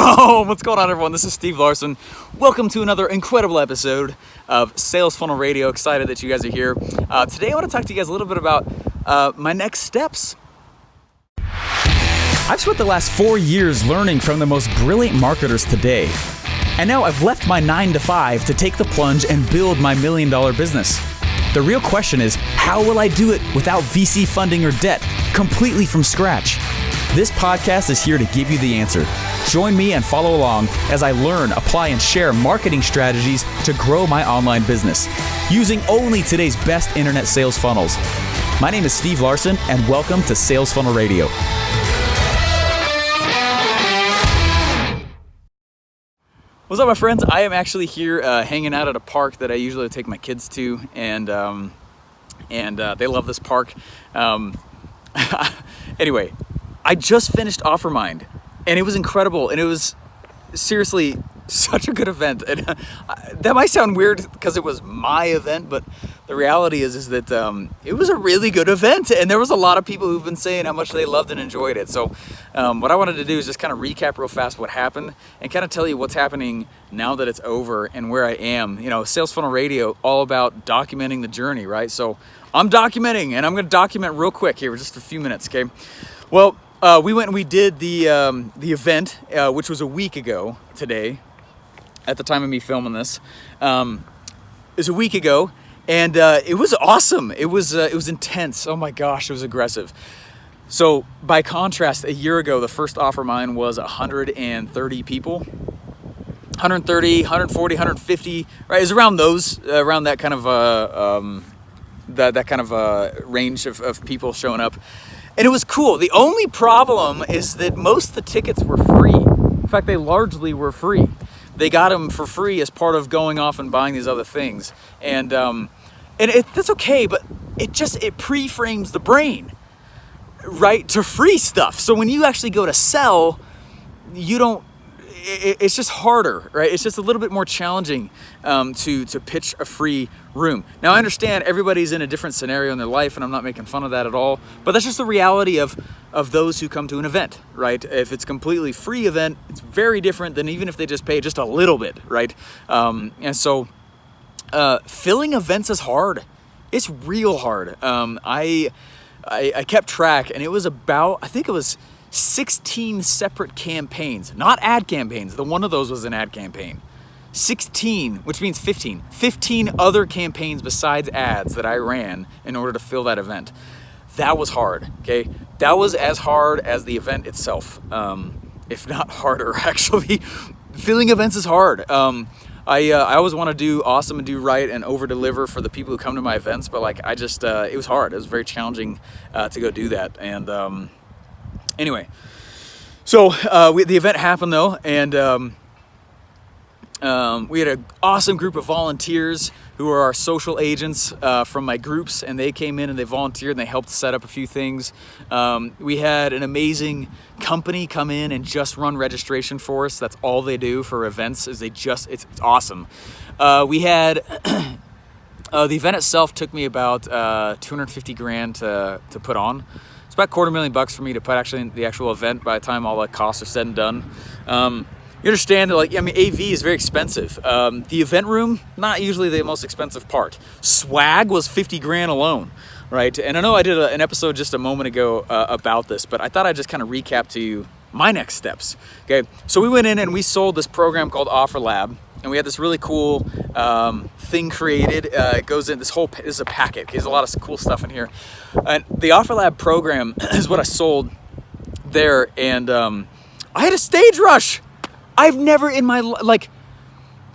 Boom! What's going on, everyone? This is Steve Larsen. Welcome to another incredible episode of Sales Funnel Radio. Excited that you guys are here. Today I want to talk to you guys a little bit about my next steps. I've spent the last 4 years learning from the most brilliant marketers today. And now I've left my 9-to-5 to take the plunge and build my $1 million business. The real question is, how will I do it without VC funding or debt, completely from scratch? This podcast is here to give you the answer. Join me and follow along as I learn, apply, and share marketing strategies to grow my online business using only today's best internet sales funnels. My name is Steve Larsen, and welcome to Sales Funnel Radio. What's up, my friends? I am actually here hanging out at a park that I usually take my kids to, and they love this park. Anyway, I just finished OfferMind, and it was incredible, and it was seriously such a good event. And that might sound weird because it was my event, but the reality is that it was a really good event, and there was a lot of people who've been saying how much they loved and enjoyed it. So what I wanted to do is just kind of recap real fast what happened and kind of tell you what's happening now that it's over and where I am. You know, Sales Funnel Radio, all about documenting the journey, right? So I'm documenting, and I'm going to document real quick here, just a few minutes, okay? Well, we went and we did the event, which was a week ago today, at the time of me filming this. It was a week ago, and it was awesome. It was intense. Oh my gosh, it was aggressive. So by contrast, a year ago, the first OfferMind was 130 people. 130, 140, 150, right? It was around that kind of that kind of range of people showing up. And it was cool. The only problem is that most of the tickets were free. In fact, they largely were free. They got them for free as part of going off and buying these other things. And that's okay, but it pre-frames the brain, right, to free stuff. So when you actually go to sell, it's just harder, right? It's just a little bit more challenging to pitch a free room. Now, I understand everybody's in a different scenario in their life, and I'm not making fun of that at all, but that's just the reality of those who come to an event, right? If it's a completely free event, it's very different than even if they just pay just a little bit, right? And so filling events is hard. It's real hard. I kept track, and it was I think it was 16 separate campaigns, not ad campaigns. The one of those was an ad campaign. 16, which means 15. 15 other campaigns besides ads that I ran in order to fill that event. That was hard, okay? That was as hard as the event itself, if not harder, actually. Filling events is hard. I always want to do awesome and do right and over-deliver for the people who come to my events, but it was hard. It was very challenging to go do that. And anyway, so the event happened though, and we had an awesome group of volunteers who are our social agents from my groups, and they came in and they volunteered and they helped set up a few things. We had an amazing company come in and just run registration for us. That's all they do for events, is it's awesome. We had the event itself took me about $250,000 to put on. It's about $250,000 for me to put actually in the actual event by the time all the costs are said and done. You understand that, AV is very expensive. The event room, not usually the most expensive part. Swag was $50,000 alone, right? And I know I did an episode just a moment ago about this, but I thought I'd just kind of recap to you my next steps. Okay, so we went in and we sold this program called OfferLab. And we had this really cool thing created. It goes in this is a packet. There's a lot of cool stuff in here. And the OfferLab program is what I sold there. And I had a stage rush. I've never in my life,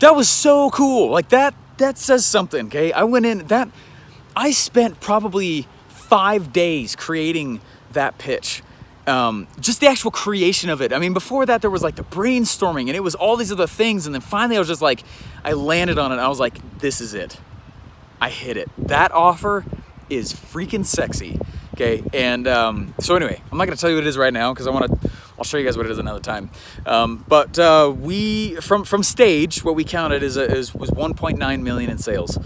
that was so cool. That says something, okay? I went in, I spent probably 5 days creating that pitch. Just the actual creation of it. I mean, before that, there was the brainstorming, and it was all these other things. And then finally I was just I landed on it. And I was like, this is it. I hit it. That offer is freaking sexy. Okay. And, so anyway, I'm not going to tell you what it is right now, because I'll show you guys what it is another time. But we, from stage, what we counted was 1.9 million in sales,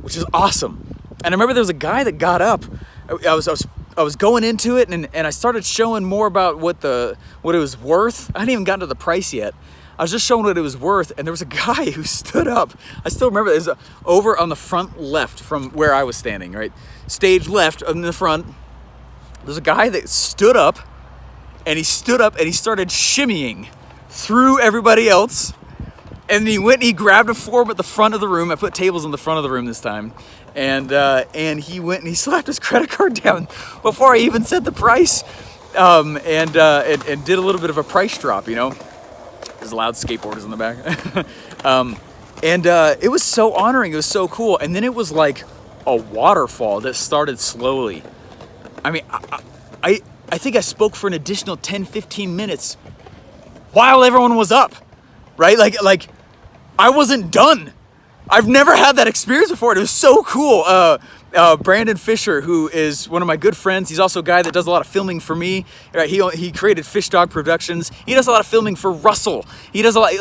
which is awesome. And I remember there was a guy that got up. I was was going into it, and I started showing more about what it was worth. I hadn't even gotten to the price yet. I was just showing what it was worth, and there was a guy who stood up. I still remember it was over on the front left from where I was standing, right? Stage left in the front. There's a guy that stood up, and he started shimmying through everybody else. And he went and he grabbed a form at the front of the room. I put tables in the front of the room this time. And he went and he slapped his credit card down before I even said the price. And did a little bit of a price drop, you know. There's loud skateboarders in the back. It was so honoring. It was so cool. And then it was like a waterfall that started slowly. I mean, I think I spoke for an additional 10, 15 minutes while everyone was up, right? Like I wasn't done. I've never had that experience before. It was so cool. Brandon Fisher, who is one of my good friends, he's also a guy that does a lot of filming for me. Right? He created Fish Dog Productions. He does a lot of filming for Russell. He does a lot,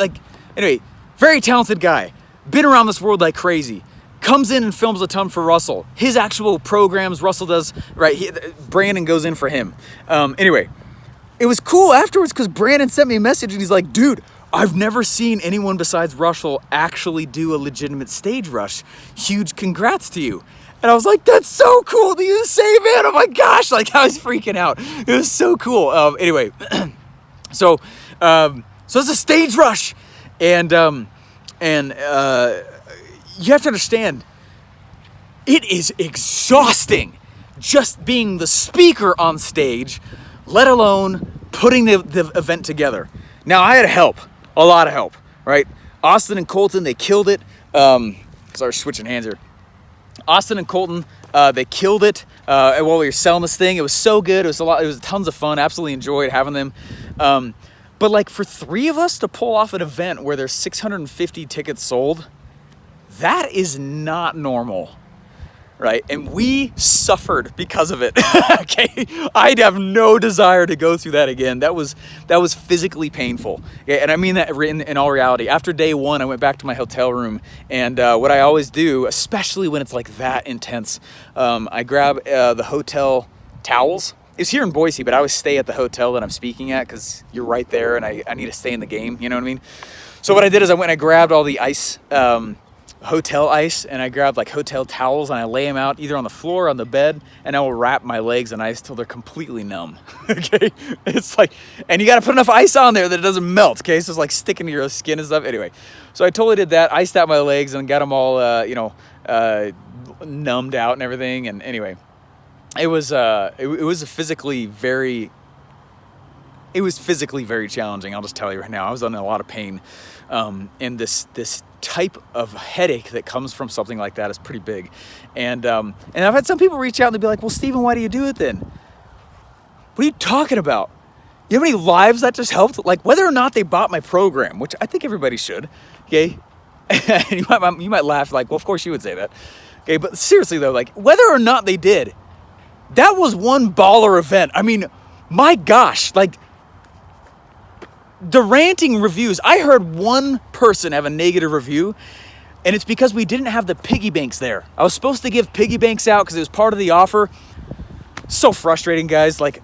anyway, very talented guy. Been around this world like crazy. Comes in and films a ton for Russell. His actual programs, Russell does, right? Brandon goes in for him. Anyway, it was cool afterwards because Brandon sent me a message and he's like, dude, I've never seen anyone besides Russell actually do a legitimate stage rush. Huge congrats to you. And I was like, that's so cool. Do you say, man? Oh my gosh. Like, I was freaking out. It was so cool. Anyway, so it's a stage rush. And you have to understand, it is exhausting just being the speaker on stage, let alone putting the event together. Now, I had help, a lot of help, right? Austin and Colton, they killed it. Sorry, switching hands here. Austin and Colton, they killed it while we were selling this thing. It was so good. It was tons of fun. Absolutely enjoyed having them. But like for 3 of us to pull off an event where there's 650 tickets sold, that is not normal, right? And we suffered because of it. Okay, I'd have no desire to go through that again. That was physically painful. Okay? And I mean that in all reality. After day 1, I went back to my hotel room, and what I always do, especially when it's like that intense, I grab the hotel towels. It's here in Boise, but I always stay at the hotel that I'm speaking at because you're right there, and I need to stay in the game. You know what I mean? So what I did is I went and I grabbed all the ice. Hotel ice, and I grabbed like hotel towels and I lay them out either on the floor or on the bed, and I will wrap my legs in ice till they're completely numb. Okay, it's like, and you got to put enough ice on there that it doesn't melt. Okay, so it's like sticking to your skin and stuff. Anyway, so I totally did that, iced out my legs and got them all numbed out and everything. And anyway, it was physically very challenging. I'll just tell you right now, I was in a lot of pain, and this type of headache that comes from something like that is pretty big. And I've had some people reach out and they'll be like, well, Steven, why do you do it then? What are you talking about? You have any lives that just helped? Like, whether or not they bought my program, which I think everybody should, okay? And you might laugh like, well, of course you would say that. Okay, but seriously though, like, whether or not they did, that was one baller event. I mean, my gosh, like, the ranting reviews, I heard one person have a negative review, and it's because we didn't have the piggy banks there. I was supposed to give piggy banks out because it was part of the offer. So frustrating, guys. Like,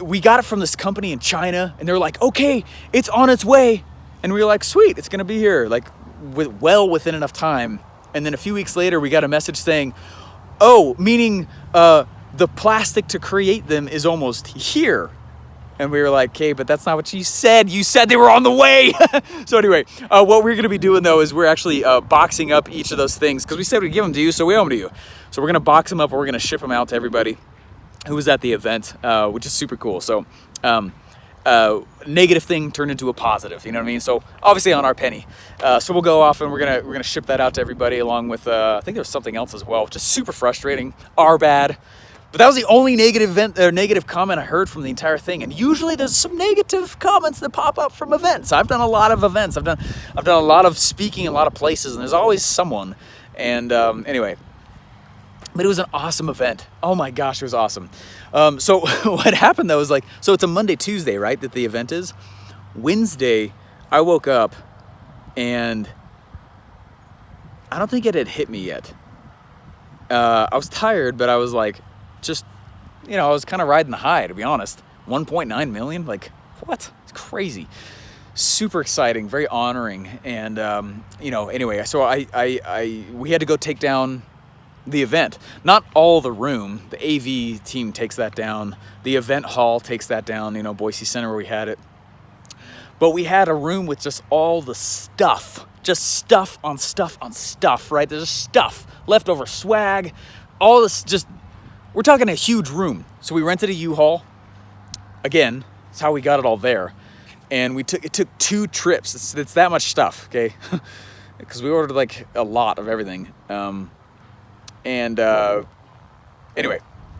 we got it from this company in China, and they were like, okay, it's on its way. And we were like, sweet, it's going to be here, like, within enough time. And then a few weeks later, we got a message saying, oh, meaning the plastic to create them is almost here. And we were like, okay, but that's not what you said. You said they were on the way. So anyway, what we're going to be doing, though, is we're actually boxing up each of those things because we said we'd give them to you, so we owe them to you. So we're going to box them up, and we're going to ship them out to everybody who was at the event, which is super cool. So negative thing turned into a positive, you know what I mean? So obviously on our penny. So we'll go off, and we're gonna ship that out to everybody along with, I think there's something else as well, just super frustrating, our bad. But that was the only negative comment I heard from the entire thing. And usually there's some negative comments that pop up from events. I've done a lot of events. I've done a lot of speaking in a lot of places, and there's always someone. And anyway, but it was an awesome event. Oh my gosh, it was awesome. So what happened though is like, so it's a Monday, Tuesday, right, that the event is. Wednesday, I woke up and I don't think it had hit me yet. I was tired, but I was like, just I was kind of riding the high, to be honest. 1.9 million, like what? It's crazy. Super exciting, very honoring. And, anyway, so we had to go take down the event. Not all the room. The AV team takes that down. The event hall takes that down, Boise Center where we had it. But we had a room with just all the stuff. Just stuff on stuff on stuff, right? There's just stuff, leftover swag, all this we're talking a huge room. So we rented a U-Haul. Again, that's how we got it all there. And it took 2 trips. It's that much stuff, okay? Because we ordered like a lot of everything. Anyway,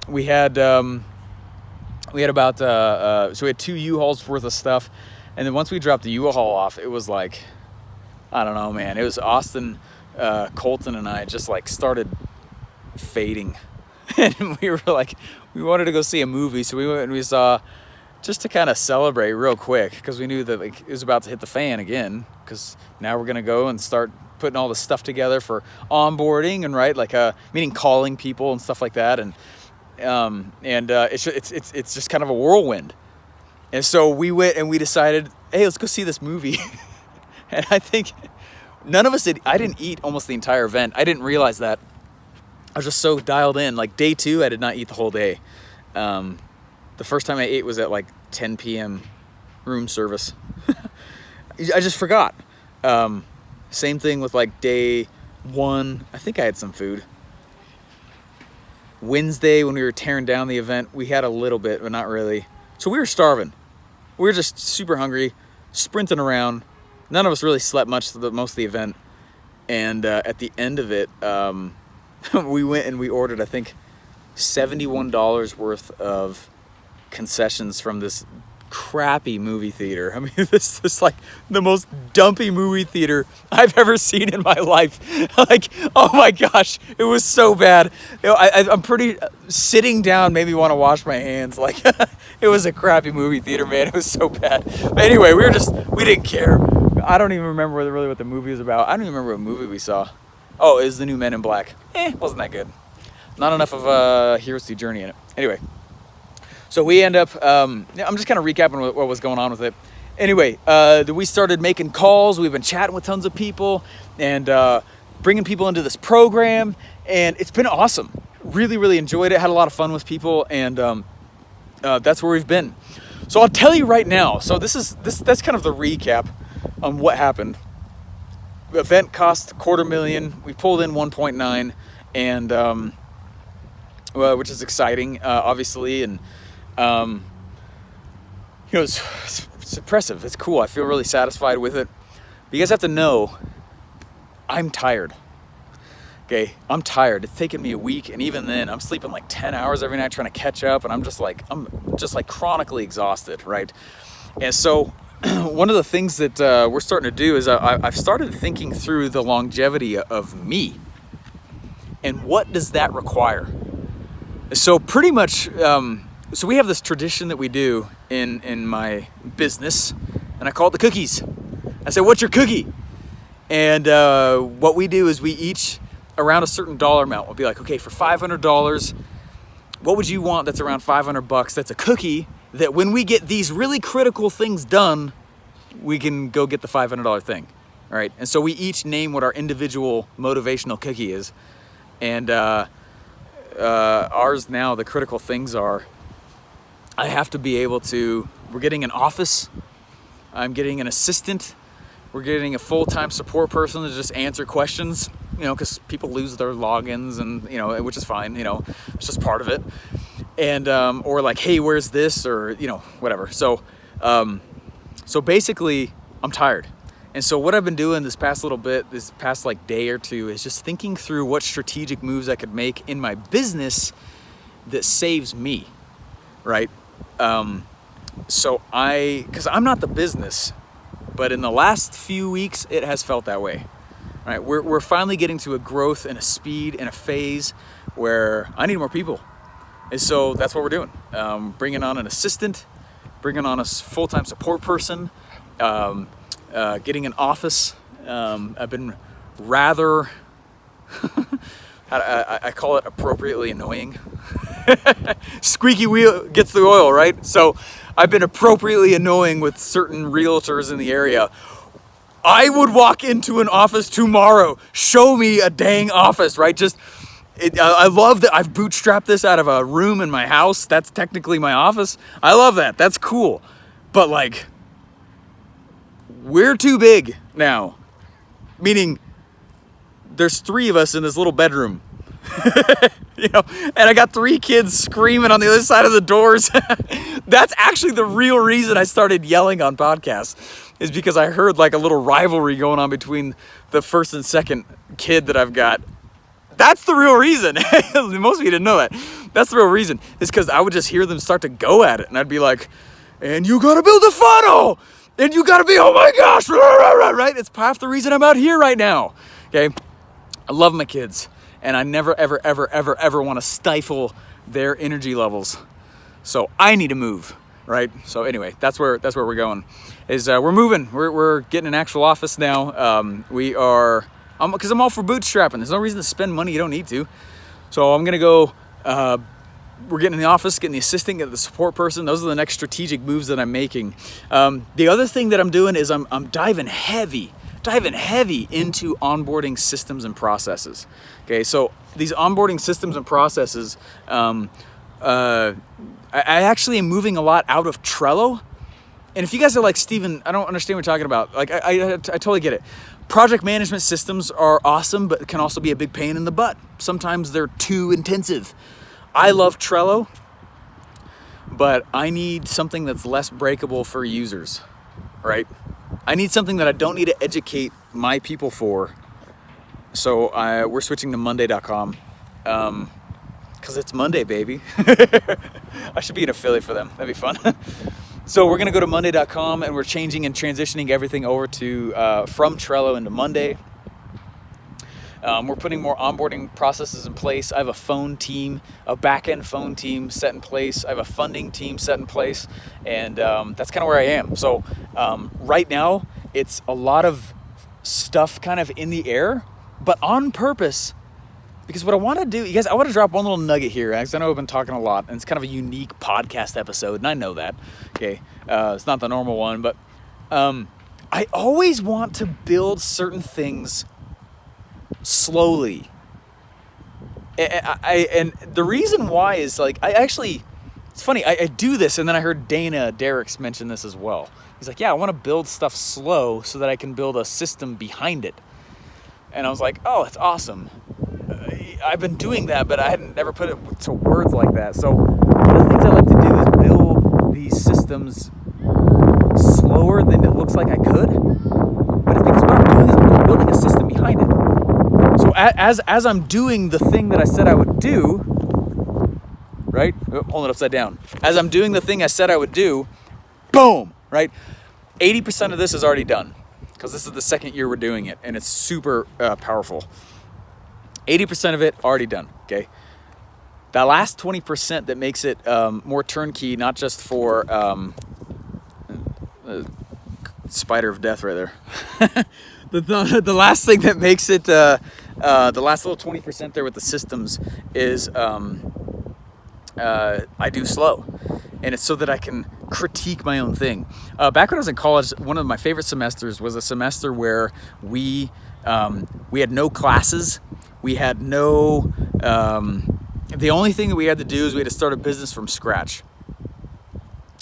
we had about so we had 2 U-Hauls worth of stuff, and then once we dropped the U-Haul off, it was like, I don't know, man. It was Austin, Colton, and I just like started fading, and we were like, we wanted to go see a movie, so we went and we saw, just to kind of celebrate real quick, because we knew that like it was about to hit the fan again, because now we're gonna go and start putting all the stuff together for onboarding and meaning calling people and stuff like that, and it's just kind of a whirlwind. And so we went and we decided, hey, let's go see this movie. And I think none of us I didn't eat almost the entire event. I didn't realize that. I was just so dialed in. Like day 2, I did not eat the whole day. The first time I ate was at like 10 p.m. room service. I just forgot. Same thing with like day 1. I think I had some food. Wednesday, when we were tearing down the event, we had a little bit, but not really. So we were starving. We were just super hungry, sprinting around. None of us really slept much most of the event. And at the end of it, we went and we ordered, I think, $71 worth of concessions from this crappy movie theater. I mean, this is like the most dumpy movie theater I've ever seen in my life. Like, oh my gosh, it was so bad. I'm pretty sitting down made me want to wash my hands. Like, it was a crappy movie theater, man. It was so bad. But anyway, we didn't care. I don't even remember really what the movie was about. I don't even remember what movie we saw. Oh, it was the new Men in Black. Wasn't that good. Not enough of a Hero's Journey in it. Anyway. So we end up, I'm just kind of recapping what was going on with it. Anyway, we started making calls. We've been chatting with tons of people and bringing people into this program. And it's been awesome. Really, really enjoyed it. Had a lot of fun with people. And that's where we've been. So I'll tell you right now. So that's kind of the recap on what happened. The event cost $250,000. We pulled in 1.9, and which is exciting, obviously. And it's impressive. It's cool. I feel really satisfied with it. But you guys have to know, I'm tired. Okay, I'm tired. It's taken me a week, and even then, I'm sleeping like 10 hours every night trying to catch up, and I'm just like chronically exhausted, right? And so, one of the things that we're starting to do is I've started thinking through the longevity of me, and what does that require? So pretty much. So we have this tradition that we do in my business, and I call it the cookies. I say, what's your cookie? And what we do is we each, around a certain dollar amount, we'll be like, okay, for $500, what would you want that's around $500 that's a cookie that when we get these really critical things done, we can go get the $500 thing, all right? And so we each name what our individual motivational cookie is. And ours now, the critical things are, I have to be able to, we're getting an office, I'm getting an assistant, we're getting a full-time support person to just answer questions, because people lose their logins and, which is fine, it's just part of it. And, or like, hey, where's this? Or, whatever. So basically I'm tired. And so what I've been doing this past like day or two is just thinking through what strategic moves I could make in my business that saves me, right? Because I'm not the business, but in the last few weeks, it has felt that way, right? We're finally getting to a growth and a speed and a phase where I need more people. And so that's what we're doing. Bringing on an assistant, bringing on a full-time support person, getting an office. I've been rather, I call it appropriately annoying. Squeaky wheel gets the oil, right? So I've been appropriately annoying with certain realtors in the area. I would walk into an office tomorrow. Show me a dang office, right? I love that I've bootstrapped this out of a room in my house. That's technically my office. I love that. That's cool. But like, we're too big now. Meaning, there's 3 of us in this little bedroom. And I got 3 kids screaming on the other side of the doors. That's actually the real reason I started yelling on podcasts, is because I heard like a little rivalry going on between the first and second kid that I've got. That's the real reason. Most of you didn't know that. That's the real reason. Is because I would just hear them start to go at it, and I'd be like, and you gotta build a funnel, and you gotta be, oh my gosh, right? It's half the reason I'm out here right now. Okay, I love my kids, and I never, ever, ever, ever, ever want to stifle their energy levels. So I need to move, right? So anyway, that's where we're going. We're moving. We're getting an actual office now. Because I'm all for bootstrapping. There's no reason to spend money you don't need to. So I'm gonna go. We're getting in the office, getting the assistant, getting the support person. Those are the next strategic moves that I'm making. The other thing that I'm doing is I'm diving heavy into onboarding systems and processes. Okay, so these onboarding systems and processes, I actually am moving a lot out of Trello. And if you guys are like, Steven, I don't understand what you're talking about. Like, I totally get it. Project management systems are awesome, but can also be a big pain in the butt. Sometimes they're too intensive. I love Trello, but I need something that's less breakable for users, right? I need something that I don't need to educate my people for. So we're switching to Monday.com because it's Monday, baby. I should be an affiliate for them. That'd be fun. So we're going to go to Monday.com, and we're changing and transitioning everything over to from Trello into Monday. We're putting more onboarding processes in place. I have a phone team, a back-end phone team set in place. I have a funding team set in place, and that's kind of where I am. So right now, it's a lot of stuff kind of in the air, but on purpose. Because what I want to do, you guys, I want to drop one little nugget here, because I know I've been talking a lot, and it's kind of a unique podcast episode, and I know that, okay? It's not the normal one, but I always want to build certain things slowly. And the reason why is, like, it's funny, I do this, and then I heard Dana Derricks mention this as well. He's like, yeah, I want to build stuff slow so that I can build a system behind it. And I was like, oh, that's awesome. I've been doing that, but I hadn't never put it to words like that. So one of the things I like to do is build these systems slower than it looks like I could. But it's because what I'm doing is I'm building a system behind it. So as I'm doing the thing that I said I would do, right? Oh, hold it upside down. As I'm doing the thing I said I would do, boom, right? 80% of this is already done, because this is the second year we're doing it, and it's super powerful. 80% of it already done, okay? That last 20% that makes it more turnkey, not just for spider of death right there. the last thing that makes it, the last little 20% there with the systems is I do slow. And it's so that I can critique my own thing. Back when I was in college, one of my favorite semesters was a semester where we had no classes. We had no, the only thing that we had to do is we had to start a business from scratch.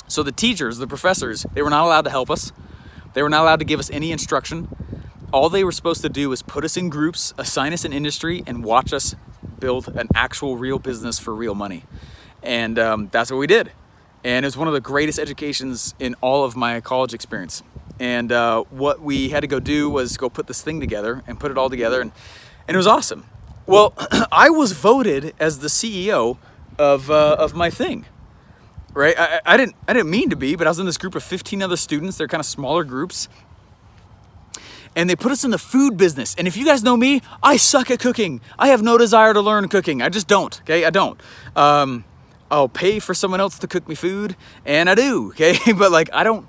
So the teachers, the professors, they were not allowed to help us. They were not allowed to give us any instruction. All they were supposed to do was put us in groups, assign us an industry, and watch us build an actual real business for real money. And that's what we did. And it was one of the greatest educations in all of my college experience. And what we had to go do was go put this thing together and put it all together. And it was awesome. Well, I was voted as the CEO of my thing, right? I didn't mean to be, but I was in this group of 15 other students. They're kind of smaller groups. And they put us in the food business. And if you guys know me, I suck at cooking. I have no desire to learn cooking. I just don't, okay? I don't. I'll pay for someone else to cook me food, and I do, okay? But like, I don't,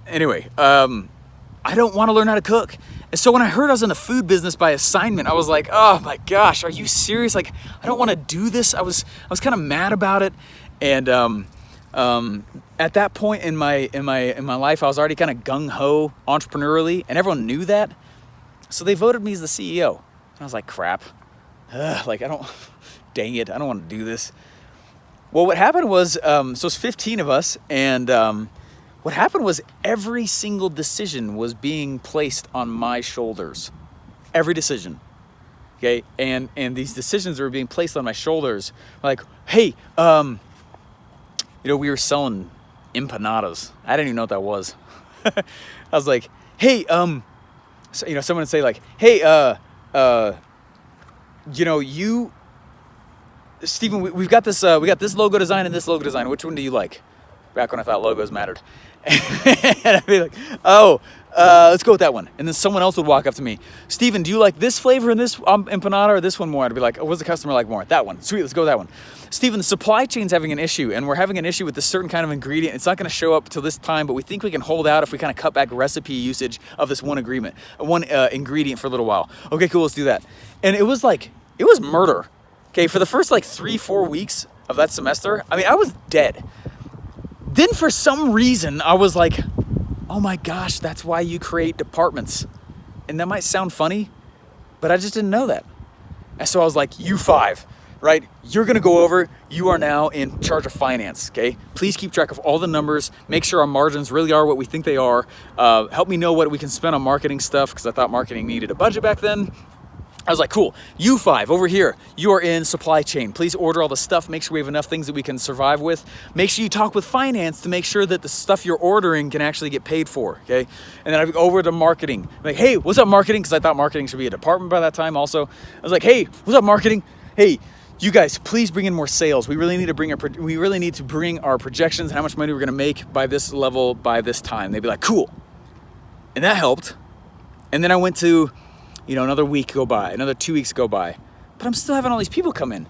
anyway, I don't want to learn how to cook. And so when I heard I was in the food business by assignment, I was like, oh my gosh, are you serious? Like, I don't want to do this. I was kind of mad about it. And at that point in my life, I was already kind of gung-ho entrepreneurially, and everyone knew that. So they voted me as the CEO. And I was like, crap. Like, dang it, I don't want to do this. Well, what happened was, so it's 15 of us, and what happened was every single decision was being placed on my shoulders. Every decision. Okay, and these decisions that were being placed on my shoulders, like, hey, we were selling empanadas. I didn't even know what that was. I was like, hey, so, someone would say like, hey, Stephen, we got this logo design and this logo design. Which one do you like? Back when I thought logos mattered. And I'd be like, let's go with that one. And then someone else would walk up to me, Stephen, do you like this flavor in this empanada or this one more? I'd be like, what's the customer like more? That one. Sweet, let's go with that one. Stephen, the supply chain's having an issue, and we're having an issue with this certain kind of ingredient. It's not going to show up till this time, but we think we can hold out if we kind of cut back recipe usage of this one ingredient for a little while. Okay, cool, let's do that. And it was murder. Okay, for the first 3-4 weeks of that semester, I was dead. Then for some reason, I was like, oh my gosh, that's why you create departments. And that might sound funny, but I just didn't know that. And so I was like, U5, right? You're gonna go over, you are now in charge of finance, okay? Please keep track of all the numbers, make sure our margins really are what we think they are. Help me know what we can spend on marketing stuff, because I thought marketing needed a budget back then. I was like, cool, U5 over here, you are in supply chain. Please order all the stuff, make sure we have enough things that we can survive with. Make sure you talk with finance to make sure that the stuff you're ordering can actually get paid for, okay? And then I go over to marketing. I'm like, hey, what's up marketing? Because I thought marketing should be a department by that time also. I was like, hey, what's up marketing? Hey, you guys, please bring in more sales. We really need to bring our projections, how much money we're gonna make by this level by this time. They'd be like, cool. And that helped. And then I went to, another week go by, another 2 weeks go by, but I'm still having all these people come in.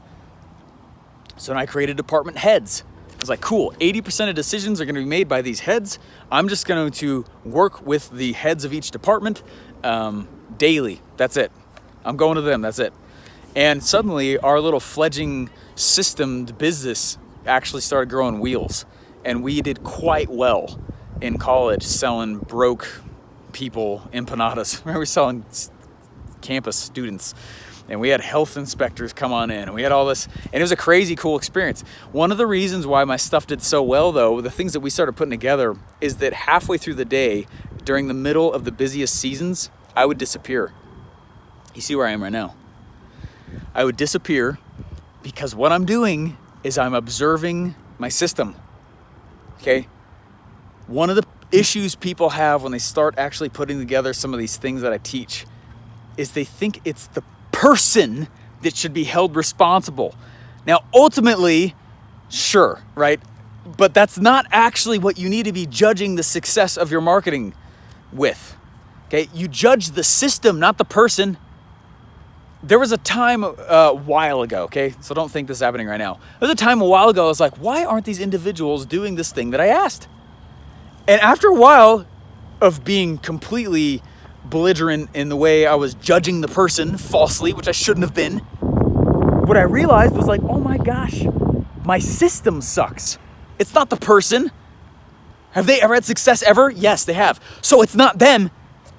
So then I created department heads. I was like, cool, 80% of decisions are gonna be made by these heads. I'm just going to work with the heads of each department daily. That's it. I'm going to them, that's it. And suddenly our little fledgling systemed business actually started growing wheels. And we did quite well in college selling broke people empanadas. Remember, we were selling campus students, and we had health inspectors come on in, and we had all this, and it was a crazy cool experience. One of the reasons why my stuff did so well, though, the things that we started putting together, is that halfway through the day, during the middle of the busiest seasons, I would disappear. You see where I am right now? I would disappear because what I'm doing is I'm observing my system, okay? One of the issues people have when they start actually putting together some of these things that I teach is they think it's the person that should be held responsible. Now, ultimately, sure, right? But that's not actually what you need to be judging the success of your marketing with, okay? You judge the system, not the person. There was a time a while ago, okay? So don't think this is happening right now. There was a time a while ago I was like, why aren't these individuals doing this thing that I asked? And after a while of being completely belligerent in the way I was judging the person falsely, which I shouldn't have been, what I realized was like, oh my gosh, my system sucks. It's not the person. Have they ever had success ever? Yes, they have. So it's not them,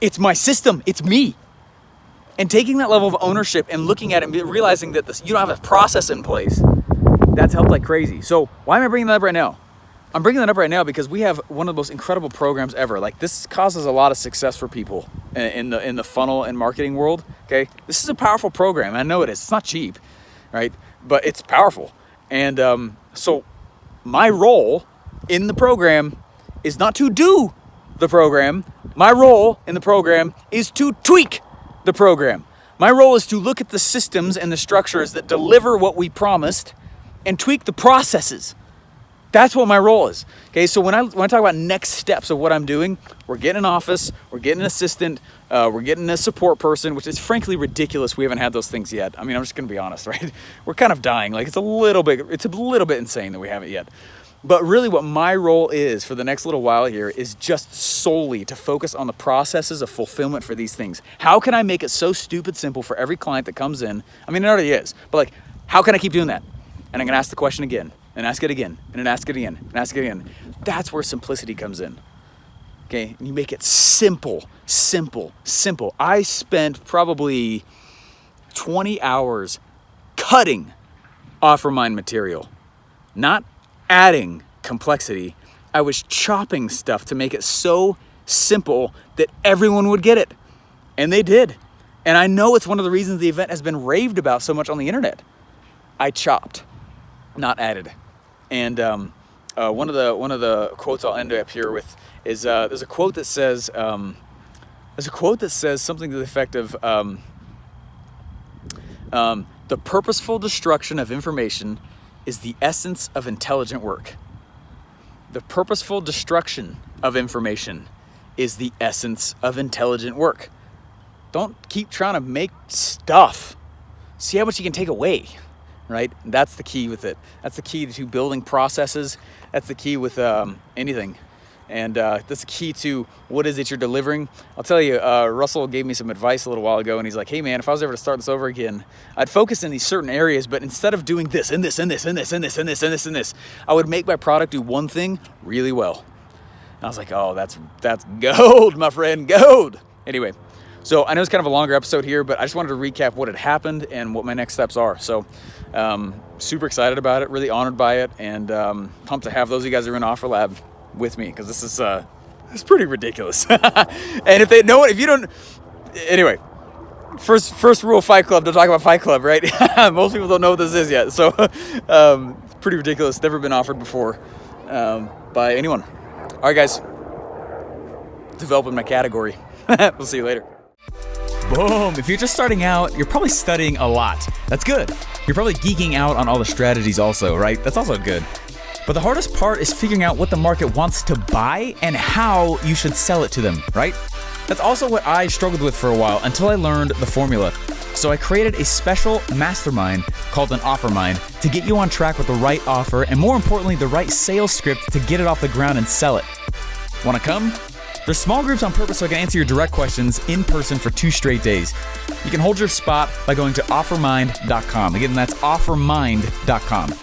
it's my system, it's me. And taking that level of ownership and looking at it and realizing that you don't have a process in place, that's helped like crazy. So why am I bringing that up right now? I'm bringing that up right now because we have one of the most incredible programs ever. Like, this causes a lot of success for people in the funnel and marketing world, okay? This is a powerful program. I know it is. It's not cheap, right? But it's powerful. And so my role in the program is not to do the program. My role in the program is to tweak the program. My role is to look at the systems and the structures that deliver what we promised and tweak the processes. That's what my role is. Okay, so when I talk about next steps of what I'm doing, we're getting an office, we're getting an assistant, we're getting a support person, which is frankly ridiculous. We haven't had those things yet. I mean, I'm just gonna be honest, right? We're kind of dying. Like, it's a little bit insane that we haven't yet. But really what my role is for the next little while here is just solely to focus on the processes of fulfillment for these things. How can I make it so stupid simple for every client that comes in? I mean, it already is, but like, how can I keep doing that? And I'm gonna ask the question again, and ask it again, and then ask it again, and ask it again. That's where simplicity comes in. Okay, and you make it simple, simple, simple. I spent probably 20 hours cutting OfferMind material, not adding complexity. I was chopping stuff to make it so simple that everyone would get it. And they did. And I know it's one of the reasons the event has been raved about so much on the internet. I chopped, not added. And one of the quotes I'll end up here with is there's a quote that says something to the effect of the purposeful destruction of information is the essence of intelligent work. The purposeful destruction of information is the essence of intelligent work. Don't keep trying to make stuff. See how much you can take away, right? That's the key with it. That's the key to building processes. That's the key with anything. And that's the key to what is it you're delivering. I'll tell you, Russell gave me some advice a little while ago, and he's like, hey man, if I was ever to start this over again, I'd focus in these certain areas, but instead of doing this and this and this and this and this and this and this and this, I would make my product do one thing really well. And I was like, oh, that's gold, my friend, gold. Anyway, so I know it's kind of a longer episode here, but I just wanted to recap what had happened and what my next steps are. So super excited about it, really honored by it, and pumped to have those of you guys who are in Offer Lab with me, because this is it's pretty ridiculous. And if you don't, anyway, first rule of Fight Club, don't talk about Fight Club, right? Most people don't know what this is yet, so pretty ridiculous. Never been offered before by anyone. All right, guys, developing my category. We'll see you later. Boom! If you're just starting out, you're probably studying a lot. That's good. You're probably geeking out on all the strategies also, right? That's also good. But the hardest part is figuring out what the market wants to buy and how you should sell it to them, right? That's also what I struggled with for a while until I learned the formula. So I created a special mastermind called an OfferMind to get you on track with the right offer and, more importantly, the right sales script to get it off the ground and sell it. Want to come? There's small groups on purpose so I can answer your direct questions in person for 2 straight days. You can hold your spot by going to OfferMind.com. Again, that's OfferMind.com.